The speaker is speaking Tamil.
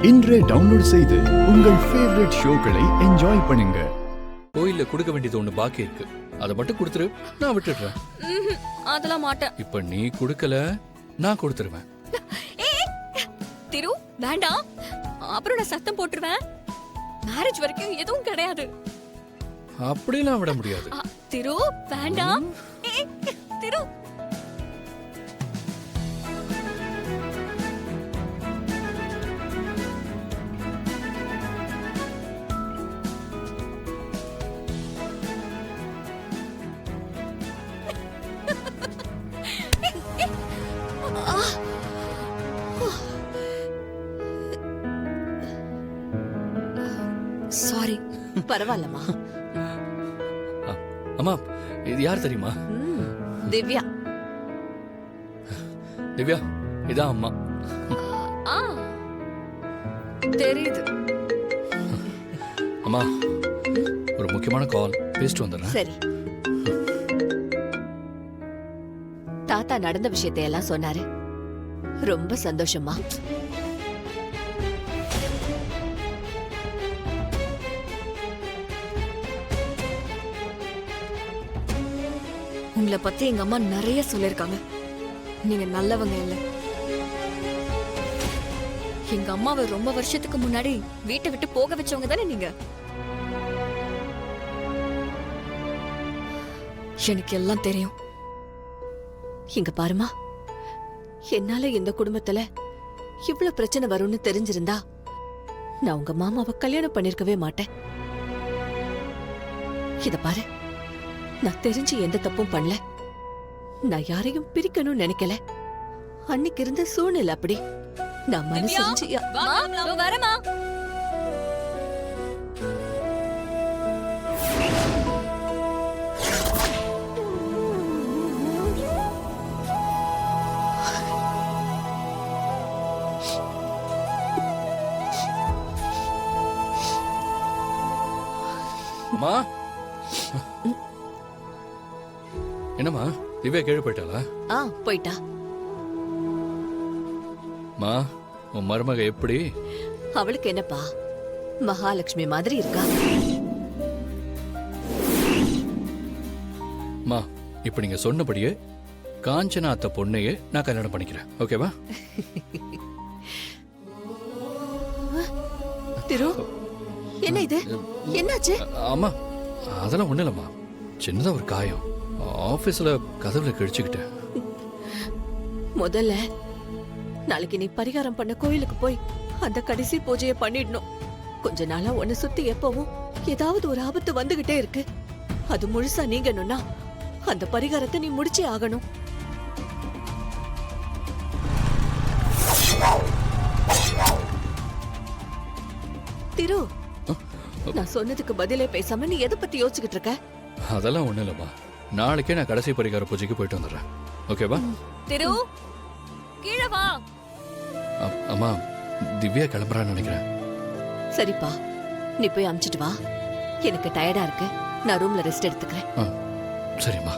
இன்றே டவுன்லோட் செய்து உங்கள் ஃபேவரட் ஷோக்களை என்ஜாய் பண்ணுங்க. கோயில்ல கொடுக்க வேண்டியது ஒண்ணு பாக்கி இருக்கு, அதை மட்டும் கொடுத்துரு, நான் விட்டுடுறேன். அதெல்லாம் மாட்டேன். இப்ப நீ கொடுக்கல, நான் கொடுத்துருவேன். திரு வேண்டாம், அப்புறம் நான் சத்தம் போட்டுருவேன். மேரேஜ் வரைக்கும் எதுவும் கிடையாது. அப்படிலாம் விட முடியாது. திரு வேண்டாம். திரு சாரி. பரவாயில்லம்மா. அம்மா, இது யார் தெரியுமா? திவ்யா. திவ்யா, இதான் அம்மா. தெரியுது. அம்மா, ஒரு முக்கியமான கால், பேசிட்டு வந்துடுறேன். சரி. தாத்தா நடந்த விஷயத்தை எல்லாம் சொன்னாரு. ரொம்ப சந்தோஷமா. உங்களை பத்தி எங்க அம்மா நிறைய சொல்லிருக்காங்க. நீங்க நல்லவங்க இல்ல. எங்க அம்மாவை ரொம்ப வருஷத்துக்கு முன்னாடி வீட்டை விட்டு போக வச்சவங்க தானே நீங்க. எனக்கு எல்லாம் தெரியும். இங்க பாருமா, என்னால இந்த குடும்பத்துல இவ்வளவு பிரச்சனை வரும்னு தெரிஞ்சிருந்தா நான் உங்க மாமாவை கல்யாணம் பண்ணிருக்கவே மாட்டேன். இத பாரு, நான் தெரிஞ்சு எந்த தப்பும் பண்ணல. நான் யாரையும் பிரிக்கணும்னு நினைக்கல. அன்னைக்கு இருந்த சூழ்நிலை அப்படி. நான் மனசு வரமா. அம்மா, என்னம்மா, திவ்யா கீழே போயிட்டாளா? போயிட்டா. மா, உன் மருமக எப்படி? அவளுக்கு என்னப்பா, மகாலட்சுமி மாதிரி இருக்கா. மா, இப்ப நீங்க சொன்னபடியே காஞ்சனா அத்தை பொண்ணையே நான் கல்யாணம் பண்ணிக்கிறேன். ஓகேவா? திரு, என்ன இது? என்னாச்சு? அம்மா, அதெல்லாம் ஒண்ணு இல்லம்மா, சின்னதா ஒரு காயம். ஆபீஸ்ல கதவுல கிழிச்சுக்கிட்டேன். முதல்ல நாளைக்கு நீ பரிகாரம் பண்ண கோயிலுக்கு போய் அந்த கடைசி பூஜையை பண்ணிடணும். கொஞ்ச நாளா உன்னை சுத்தி எப்பவும் ஏதாவது ஒரு ஆபத்து வந்துகிட்டே இருக்கு. அது முழுசா நீங்கணும்னா அந்த பரிகாரத்தை நீ முடிச்சே ஆகணும். திரு, நான் சொன்னதுக்கு பதிலே பேசாம நீ எதை பத்தி யோசிச்சுக்கிட்டு இருக்க? அதெல்லாம் ஒண்ணு இல்லம்மா, நாளைக்கே நான் கடைசி பரிகார பூஜைக்கு போயிட்டு வந்துடுறேன். ஓகேவா? திரு கீழே வா. அம்மா, திவ்யா கிளம்புறான்னு நினைக்கிறேன். சரிப்பா, நீ போய் அமிச்சிட்டு வா. எனக்கு டயர்டா இருக்கு, நான் ரூம்ல ரெஸ்ட் எடுத்துக்கிறேன். சரிம்மா.